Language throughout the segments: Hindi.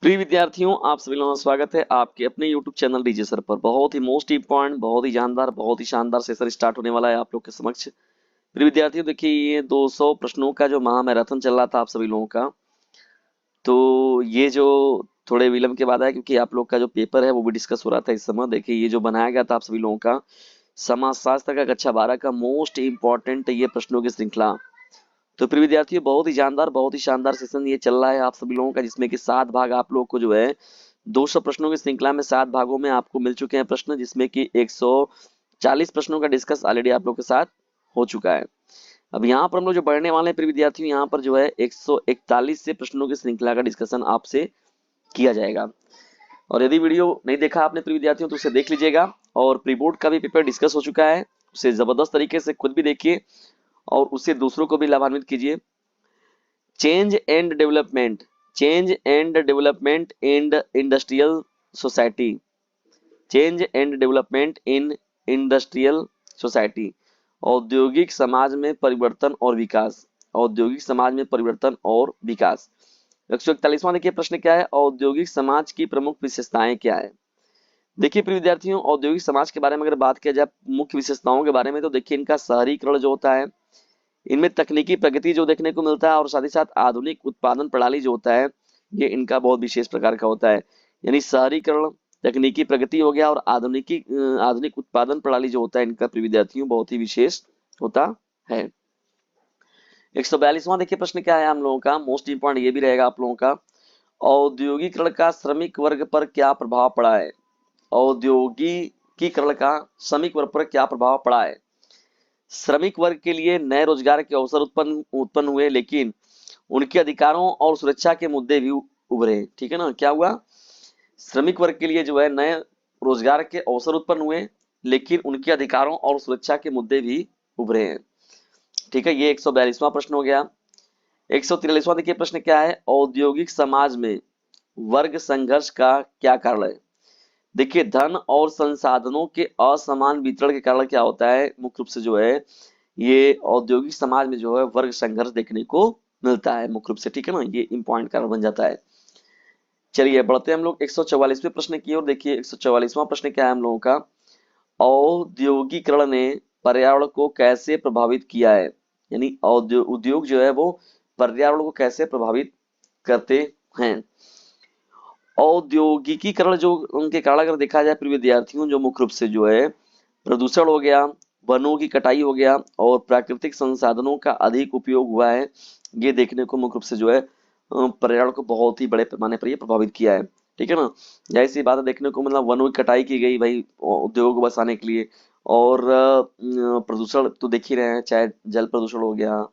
प्रिय विद्यार्थियों, आप सभी लोगों का स्वागत है आपके अपने YouTube चैनल डीजे सर पर। बहुत ही मोस्ट इम्पॉर्टेंट, बहुत ही जानदार, बहुत ही शानदार सेशन स्टार्ट होने वाला है आप लोग के समक्ष। प्रिय विद्यार्थियों, देखिए ये 200 प्रश्नों का जो महामैराथन चल रहा था आप सभी लोगों का, तो ये जो थोड़े विलंब के बाद है क्योंकि आप लोग का जो पेपर है वो भी डिस्कस हो रहा था इस समय। देखिए ये जो बनाया गया था आप सभी लोगों का समाजशास्त्र का कक्षा 12 का मोस्ट इम्पॉर्टेंट ये प्रश्नों की श्रृंखला। तो प्रिय विद्यार्थियों, बहुत ही जानदार, बहुत ही शानदार सेशन ये चल रहा है आप सभी लोगों का, जिसमें कि 7 भाग आप लोग को जो है 200 प्रश्नों की श्रृंखला में 7 भागों में आपको मिल चुके हैं प्रश्न, जिसमें कि 140 प्रश्नों का डिस्कस ऑलरेडी आप लोग के साथ हो चुका है। अब यहाँ पर हम लोग जो पढ़ने वाले हैं प्रिय विद्यार्थियों, यहाँ पर जो है 141 से प्रश्नों की श्रृंखला का डिस्कशन आपसे किया जाएगा। और यदि वीडियो नहीं देखा आपने प्रिय विद्यार्थियों तो उसे देख लीजिएगा। और प्री बोर्ड का भी पेपर डिस्कस हो चुका है, उसे जबरदस्त तरीके से खुद भी देखिए और उससे दूसरों को भी लाभान्वित कीजिए। Change and development, change and development in industrial society, change and development in industrial society, औद्योगिक समाज में परिवर्तन और विकास, औद्योगिक समाज में परिवर्तन और विकास। 141वां देखिए प्रश्न क्या है, औद्योगिक समाज की प्रमुख विशेषताएं क्या है। देखिए प्रिय विद्यार्थियों, औद्योगिक समाज के बारे में अगर बात किया जाए मुख्य विशेषताओं के बारे में, तो देखिए इनका शहरीकरण जो होता है, इनमें तकनीकी प्रगति जो देखने को मिलता है, और साथ ही साथ आधुनिक उत्पादन प्रणाली जो होता है ये इनका बहुत विशेष प्रकार का होता है। यानी शहरीकरण, तकनीकी प्रगति हो गया, और आधुनिक उत्पादन प्रणाली जो होता है इनका प्रिय विद्यार्थियों बहुत ही विशेष होता है। 142वां देखिए प्रश्न क्या है हम लोगों का, मोस्ट इंपॉर्टेंट ये भी रहेगा आप लोगों का, औद्योगिकरण का श्रमिक वर्ग पर क्या प्रभाव पड़ा है। औद्योगिकीकरण का श्रमिक वर्ग पर क्या प्रभाव पड़ा है। श्रमिक वर्ग के लिए नए रोजगार के अवसर उत्पन्न हुए, लेकिन उनके अधिकारों और सुरक्षा के मुद्दे भी उभरे। ठीक है ना, क्या हुआ, श्रमिक वर्ग के लिए जो है नए रोजगार के अवसर उत्पन्न हुए, लेकिन उनके अधिकारों और सुरक्षा के मुद्दे भी उभरे हैं। ठीक है, ये 142वां प्रश्न हो गया। 143वां देखिए प्रश्न क्या है, औद्योगिक समाज में वर्ग संघर्ष का क्या कारण है। देखिए धन और संसाधनों के असमान वितरण के कारण क्या होता है, मुख्य रूप से जो है ये औद्योगिक समाज में जो है वर्ग संघर्ष देखने को मिलता है मुख्य रूप से। ठीक है ना, ये इंपॉर्टेंट कारण बन जाता है। चलिए बढ़ते हैं हम लोग 144वें प्रश्न की ओर। देखिए 144वां प्रश्न क्या है हम लोगों का, औद्योगिकरण ने पर्यावरण को कैसे प्रभावित किया है। यानी उद्योग जो है वो पर्यावरण को कैसे प्रभावित करते हैं। औद्योगिकीकरण जो उनके कारण अगर देखा जाए प्रिय विद्यार्थियों, जो मुख्य रूप से जो है प्रदूषण हो गया, वनों की कटाई हो गया, और प्राकृतिक संसाधनों का अधिक उपयोग हुआ है, ये देखने को मुख्य रूप से जो है पर्यावरण को बहुत ही बड़े पैमाने पर ये प्रभावित किया है। ठीक है ना, जाहिर सी बात है, देखने को मतलब वनों की कटाई की गई भाई उद्योग को बसाने के लिए, और प्रदूषण तो देख ही रहे हैं, चाहे जल प्रदूषण हो गया,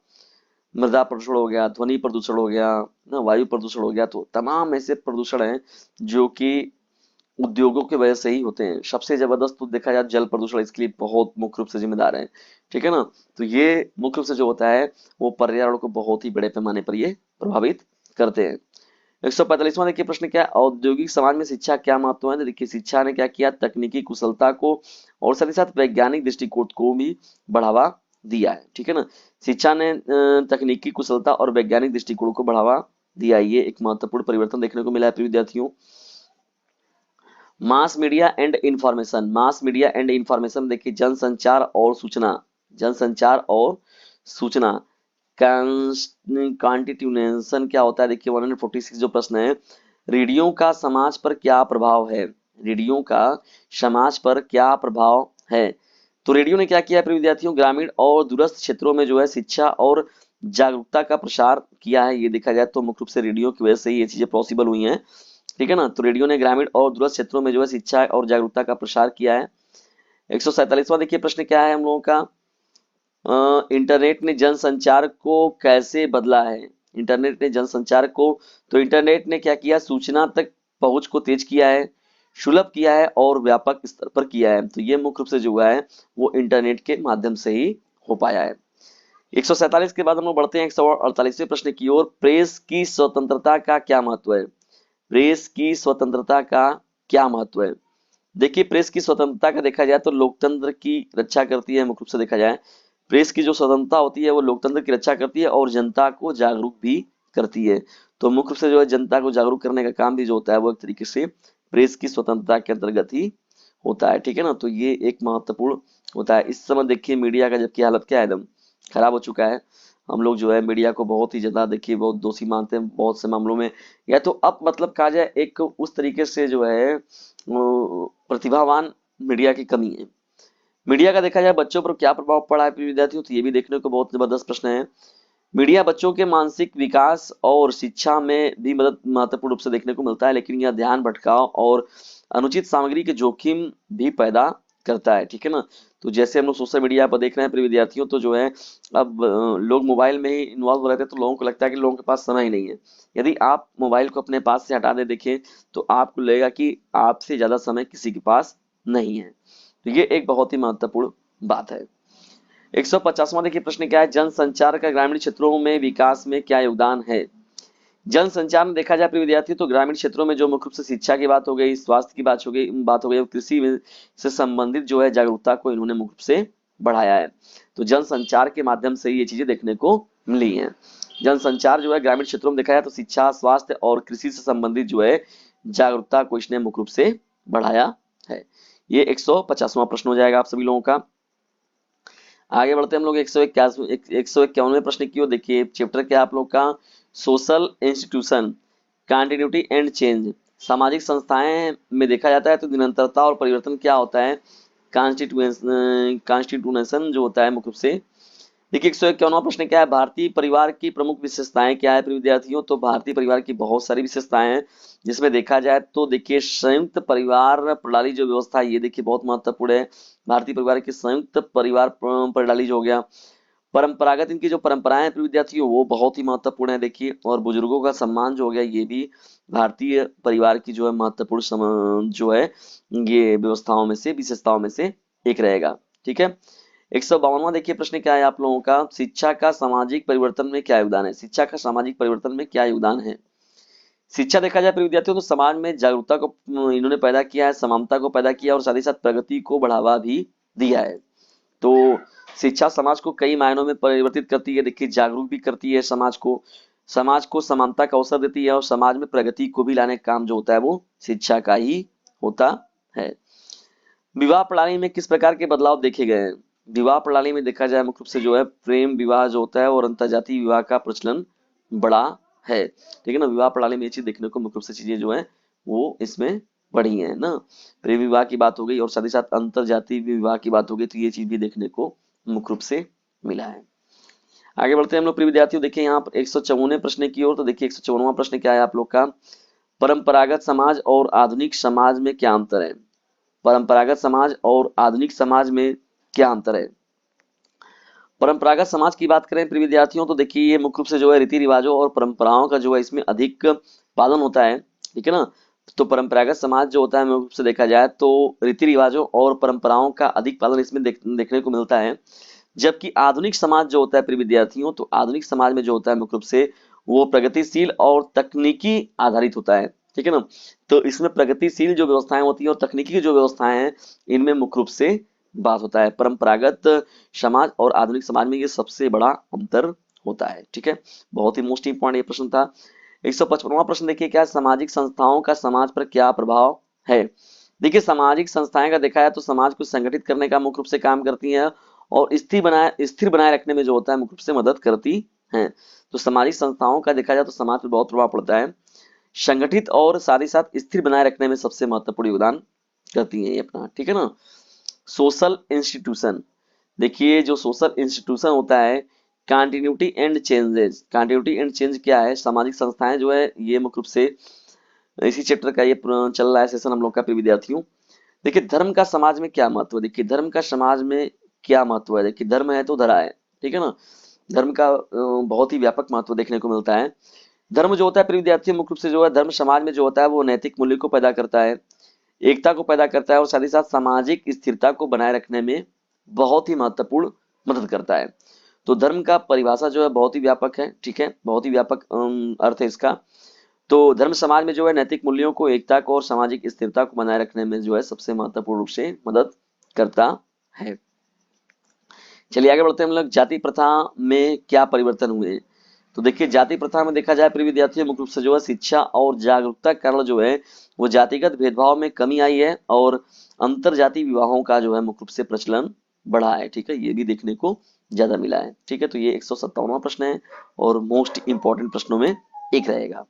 मृदा प्रदूषण हो गया, ध्वनि प्रदूषण हो गया ना, वायु प्रदूषण हो गया, तो तमाम ऐसे प्रदूषण हैं जो कि उद्योगों की वजह से ही होते हैं। सबसे जबरदस्त तो देखा जाए जल प्रदूषण इसके लिए बहुत मुख्य रूप से जिम्मेदार है। ठीक है ना, तो ये मुख्य रूप से जो होता है वो पर्यावरण को बहुत ही बड़े पैमाने पर ये प्रभावित करते हैं। 145वां देखिए प्रश्न क्या है, औद्योगिक समाज में शिक्षा क्या महत्व है। देखिए शिक्षा ने क्या किया, तकनीकी कुशलता को और साथ ही साथ वैज्ञानिक दृष्टिकोण को भी बढ़ावा दिया है। ठीक है ना, शिक्षा ने तकनीकी कुशलता और वैज्ञानिक दृष्टिकोण को बढ़ावा दिया, ये एक महत्वपूर्ण परिवर्तन देखने को मिला है प्रिय विद्यार्थियों। Mass media and information, mass media and information देखिए जनसंचार और सूचना, जनसंचार और सूचना, कॉन्स्टिट्यूशन क्या होता है। देखिए 146 जो प्रश्न है, रेडियो का समाज पर क्या प्रभाव है, रेडियो का समाज पर क्या प्रभाव है। तो रेडियो ने क्या किया है विद्यार्थियों, ग्रामीण और दूरस्थ क्षेत्रों में जो है शिक्षा और जागरूकता का प्रसार किया है। ये देखा जाए तो मुख्य रूप से रेडियो की वजह से ये चीजें पॉसिबल हुई हैं। ठीक है ना, तो रेडियो ने ग्रामीण और दूरस्थ क्षेत्रों में जो है शिक्षा और जागरूकता का प्रसार किया है। 147वां देखिए प्रश्न क्या है हम लोगों का, इंटरनेट ने जनसंचार को कैसे बदला है। इंटरनेट ने जनसंचार को, तो इंटरनेट ने क्या किया, सूचना तक पहुंच को तेज किया है, सुलभ किया है और व्यापक स्तर पर किया है। तो ये मुख्य रूप से जो हुआ है वो इंटरनेट के माध्यम से ही हो पाया है। 147 के बाद हम लोग बढ़ते हैं 148वें प्रश्न की ओर, प्रेस की स्वतंत्रता का क्या महत्व है। प्रेस की स्वतंत्रता का क्या महत्व है। देखिए प्रेस की स्वतंत्रता का देखा जाए तो लोकतंत्र की रक्षा करती है। मुख्य रूप से देखा जाए प्रेस की जो स्वतंत्रता होती है वो लोकतंत्र की रक्षा करती है और जनता को जागरूक भी करती है। तो मुख्य रूप से जो है जनता को जागरूक करने का काम भी जो होता है वो एक तरीके से प्रेस की स्वतंत्रता के अंतर्गत ही होता है, ठीक है ना। तो ये एक महत्वपूर्ण होता है। इस समय देखिए मीडिया का जबकि हालत क्या है, एकदम खराब हो चुका है। हम लोग जो है मीडिया को बहुत ही ज्यादा देखिए बहुत दोषी मानते हैं बहुत से मामलों में, या तो अब मतलब कहा जाए एक उस तरीके से जो है प्रतिभावान मीडिया की कमी है। मीडिया का देखा जाए बच्चों पर क्या प्रभाव पड़ा है विद्यार्थियों, तो ये भी देखने को बहुत जबरदस्त प्रश्न है। मीडिया बच्चों के मानसिक विकास और शिक्षा में भी मदद महत्वपूर्ण रूप से देखने को मिलता है, लेकिन यह ध्यान भटकाव और अनुचित सामग्री के जोखिम भी पैदा करता है, ठीक है ना। तो जैसे हम लोग सोशल मीडिया पर देख रहे हैं प्रिय विद्यार्थियों, तो जो है अब लोग मोबाइल में ही इन्वॉल्व रहते हैं, तो लोगों को लगता है कि लोगों के पास समय ही नहीं है। यदि आप मोबाइल को अपने पास से हटा दे देखें तो आपको लगेगा कि आपसे ज्यादा समय किसी के पास नहीं है। तो ये एक बहुत ही महत्वपूर्ण बात है। 150वां देखिए प्रश्न क्या है, जनसंचार का ग्रामीण क्षेत्रों में विकास में क्या योगदान है। जनसंचार में देखा जाए प्रिय विद्यार्थी तो ग्रामीण क्षेत्रों में जो मुख्य रूप से शिक्षा की बात हो गई, स्वास्थ्य की बात हो गई और कृषि से संबंधित जो है जागरूकता को इन्होंने मुख्य रूप से बढ़ाया है। तो जनसंचार के माध्यम से ये चीजें देखने को मिली हैं। जनसंचार जो है ग्रामीण क्षेत्रों में देखा जाए तो शिक्षा, स्वास्थ्य और कृषि से संबंधित जो है जागरूकता को इसने मुख्य रूप से बढ़ाया है। ये 150वां प्रश्न हो जाएगा आप सभी लोगों का। आगे बढ़ते हैं हम लोग 151वें प्रश्न की ओर। देखिए चैप्टर क्या आप लोग का, social institution, continuity and change. सामाजिक संस्थाएं में देखा जाता है तो निरंतरता और परिवर्तन क्या होता है, कॉन्स्टिट्यूशन जो होता है मुख्य रूप से। देखिए 151वां प्रश्न क्या है, भारतीय परिवार की प्रमुख विशेषताएं क्या है विद्यार्थियों, तो भारतीय परिवार की बहुत सारी विशेषताएं हैं जिसमें देखा जाए तो देखिए संयुक्त परिवार प्रणाली जो व्यवस्था है ये देखिए बहुत महत्वपूर्ण है। भारतीय परिवार की संयुक्त परिवार प्रणाली जो हो गया, परंपरागत इनकी जो परंपराएं हैं विद्यार्थियों वो बहुत ही महत्वपूर्ण है देखिए, और बुजुर्गों का सम्मान जो हो गया ये भी भारतीय परिवार की जो है महत्वपूर्ण जो है ये व्यवस्थाओं में से विशेषताओं में से एक रहेगा, ठीक है। 152वां देखिए प्रश्न क्या है आप लोगों का, शिक्षा का सामाजिक परिवर्तन में क्या योगदान है। शिक्षा का सामाजिक परिवर्तन में क्या योगदान है। शिक्षा देखा जाए विद्यार्थियों तो समाज में जागरूकता को इन्होंने पैदा किया है, समानता को पैदा किया और साथ ही साथ प्रगति को बढ़ावा भी दिया है। तो शिक्षा समाज को कई मायनों में परिवर्तित करती है, देखिए जागरूक भी करती है समाज को समानता का अवसर देती है और समाज में प्रगति को भी लाने का काम जो होता है वो शिक्षा का ही होता है। विवाह प्रणाली में किस प्रकार के बदलाव देखे गए हैं। विवाह प्रणाली में देखा जाए मुख्य रूप से जो है प्रेम विवाह जो होता है और अंतर्जातीय विवाह का प्रचलन बड़ा है, ठीक है ना। विवाह प्रणाली में ये चीज देखने को मुख्य रूप से चीजें जो है वो इसमें बढ़ी है ना। प्रेम विवाह की बात हो गई और साथ ही साथ अंतर्जातीय विवाह की बात हो गई, तो ये चीज भी देखने को मुख्य रूप से मिला है। आगे बढ़ते हैं हम लोग प्रिय विद्यार्थियों, देखिए यहाँ पर 154वें प्रश्न की ओर। तो देखिए 154वां प्रश्न क्या है आप लोग का, परंपरागत समाज और आधुनिक समाज में क्या अंतर है। परंपरागत समाज और आधुनिक समाज में क्या अंतर है। परंपरागत समाज की बात करें प्रिय विद्यार्थियों तो देखिए ये मुख्य रूप से जो है रीति रिवाजों और परंपराओं का जो है इसमें अधिक पालन होता है, ठीक है ना। तो परंपरागत समाज जो होता है मुख्य रूप से देखा जाए तो रीति रिवाजों और परंपराओं का अधिक पालन इसमें देखने को मिलता है। जबकि आधुनिक समाज जो होता है प्रिय विद्यार्थियों तो आधुनिक समाज में जो होता है मुख्य रूप से वो प्रगतिशील और तकनीकी आधारित होता है, ठीक है ना। तो इसमें प्रगतिशील जो व्यवस्थाएं होती है और तकनीकी की जो व्यवस्थाएं हैं इनमें मुख्य रूप से बात होता है। परंपरागत समाज और आधुनिक समाज में ये सबसे बड़ा अंतर होता है, ठीक है। बहुत ही मोस्ट इंपॉर्टेंट ये प्रश्न था। 155वां प्रश्न देखिए क्या, सामाजिक संस्थाओं का समाज पर क्या प्रभाव है। देखिए सामाजिक संस्थाएं का देखा है तो समाज को संगठित करने का मुख्य रूप से काम करती हैं और स्थिर बनाए रखने में जो होता है मुख्य रूप से मदद करती हैं। तो सामाजिक संस्थाओं का देखा जाए तो समाज पर बहुत प्रभाव पड़ता है, संगठित और साथ ही साथ स्थिर बनाए रखने में सबसे महत्वपूर्ण योगदान करती है ये अपना, ठीक है ना। सोशल इंस्टीट्यूशन, देखिए जो सोशल इंस्टीट्यूशन होता है, continuity and changes. Continuity and change क्या है, सामाजिक संस्थाएं जो है ये मुख्य रूप से इसी चैप्टर का ये चल रहा है सेशन हम लोग का प्रिय विद्यार्थियों। देखिए धर्म का समाज में क्या महत्व है। देखिए धर्म का समाज में क्या महत्व है, देखिए धर्म है तो धरा है, ठीक है ना। धर्म का बहुत ही व्यापक महत्व देखने को मिलता है। धर्म जो होता है प्रिय विद्यार्थी मुख्य रूप से जो है धर्म समाज में जो होता है वो नैतिक मूल्य को पैदा करता है, एकता को पैदा करता है और साथ ही साथ सामाजिक स्थिरता को बनाए रखने में बहुत ही महत्वपूर्ण मदद करता है। तो धर्म का परिभाषा जो है बहुत ही व्यापक है, ठीक है, बहुत ही व्यापक अर्थ है इसका। तो धर्म समाज में जो है नैतिक मूल्यों को, एकता को और सामाजिक स्थिरता को बनाए रखने में जो है सबसे महत्वपूर्ण रूप से मदद करता है। चलिए आगे बढ़ते हैं हम लोग, जाति प्रथा में क्या परिवर्तन हुए। तो देखिए जाति प्रथा में देखा जाए प्रिय विद्यार्थियों मुख्य रूप से जो है शिक्षा और जागरूकता के कारण जो है वो जातिगत भेदभाव में कमी आई है और अंतर जाति विवाहों का जो है मुख्य रूप से प्रचलन बढ़ा है। ठीक है, ये भी देखने को ज्यादा मिला है। ठीक है, तो ये 157वां प्रश्न है और मोस्ट इंपॉर्टेंट प्रश्नों में एक रहेगा।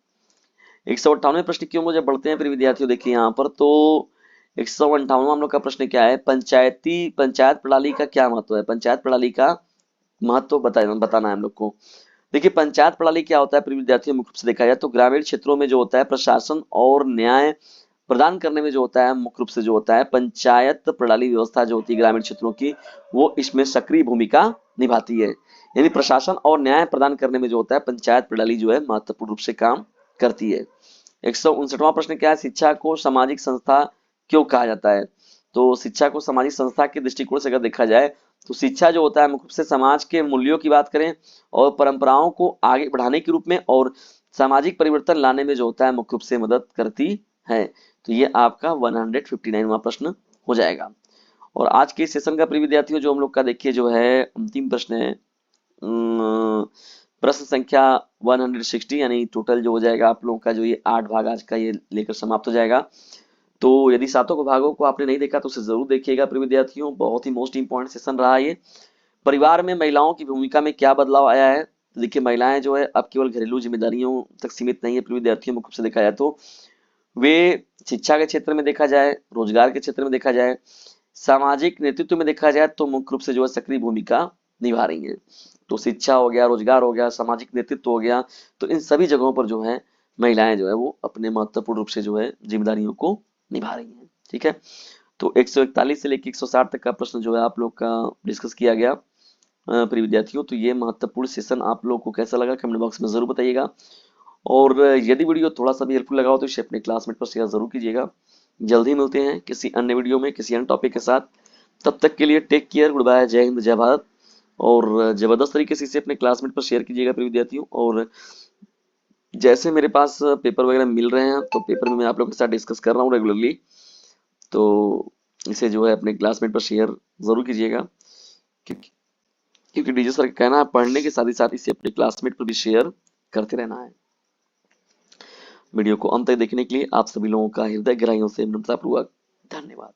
158वें प्रश्न की ओर जब बढ़ते हैं प्रिय विद्यार्थियों, देखिए यहाँ पर तो 158वां हम लोग का प्रश्न क्या है, पंचायत प्रणाली का क्या महत्व है। पंचायत प्रणाली का महत्व बताना है हम लोग को। देखिए पंचायत प्रणाली क्या होता है प्रिय विद्यार्थियों, मुख्य रूप से देखा जाए तो ग्रामीण क्षेत्रों में जो होता है प्रशासन और न्याय प्रदान करने में जो होता है मुख्य रूप से जो होता है पंचायत प्रणाली व्यवस्था जो होती है ग्रामीण क्षेत्रों की, वो इसमें सक्रिय भूमिका निभाती है। यानी प्रशासन और न्याय प्रदान करने में जो होता है पंचायत प्रणाली जो है महत्वपूर्ण रूप से काम करती है। 159वां प्रश्न क्या है, शिक्षा को सामाजिक संस्था क्यों कहा जाता है। तो शिक्षा को सामाजिक संस्था के दृष्टिकोण से अगर देखा जाए तो शिक्षा जो होता है मुख्य रूप से समाज के मूल्यों की बात करें और परंपराओं को आगे बढ़ाने के रूप में और सामाजिक परिवर्तन लाने में जो होता है मुख्य रूप से मदद करती है। तो ये आपका 159वां प्रश्न हो जाएगा। और आज के सेशन का प्रिय विद्यार्थियों जो हम लोग का देखिए जो है अंतिम प्रश्न है, प्रश्न संख्या 160, यानी टोटल जो हो जाएगा आप लोगों का जो ये 8 भाग आज का ये लेकर समाप्त हो जाएगा। तो यदि सातों को भागों को आपने नहीं देखा तो उसे जरूर देखिएगा प्रिय विद्यार्थियों, बहुत ही मोस्ट इंपॉर्टेंट सेशन रहा ये। परिवार में महिलाओं की भूमिका में क्या बदलाव आया है। तो देखिए महिलाएं जो है अब केवल घरेलू जिम्मेदारियों तक सीमित नहीं है प्रिय विद्यार्थियों, मुख्य रूप से देखा जाए तो वे शिक्षा के क्षेत्र में देखा जाए, रोजगार के क्षेत्र में देखा जाए, सामाजिक नेतृत्व में देखा जाए तो मुख्य रूप से जो है सक्रिय भूमिका निभा रही है। तो शिक्षा हो गया, रोजगार हो गया, सामाजिक नेतृत्व हो गया, तो इन सभी जगहों पर जो है महिलाएं जो है वो अपने महत्वपूर्ण रूप से जो है जिम्मेदारियों को निभा रही हैं। ठीक है, तो 141 से लेकर 160 तक का प्रश्न जो है आप लोग का डिस्कस किया गया प्रिय विद्यार्थियों। तो ये महत्वपूर्ण सेशन आप लोग को कैसा लगा कमेंट बॉक्स में जरूर बताइएगा। और यदि वीडियो थोड़ा सा भी हेल्पफुल लगा हो तो इसे अपने क्लासमेट पर शेयर जरूर कीजिएगा। जल्द ही मिलते हैं किसी अन्य वीडियो में किसी अन्य टॉपिक के साथ। तब तक के लिए टेक केयर, गुड बाय, जय हिंद, जय भारत। और जबरदस्त तरीके से इसे अपने क्लासमेट पर शेयर कीजिएगा प्रिय विद्यार्थियों। और जैसे मेरे पास पेपर वगैरह मिल रहे हैं तो पेपर में मैं आप लोगों के साथ डिस्कस कर रहा हूँ रेगुलरली, तो इसे जो है अपने क्लासमेट पर शेयर जरूर कीजिएगा, क्योंकि डीजे सर का कहना है पढ़ने के साथ ही साथ इसे अपने क्लासमेट पर भी शेयर करते रहना है। वीडियो को अंत तक देखने के लिए आप सभी लोगों का हृदय गहराइयों से नम्रतापूर्वक धन्यवाद।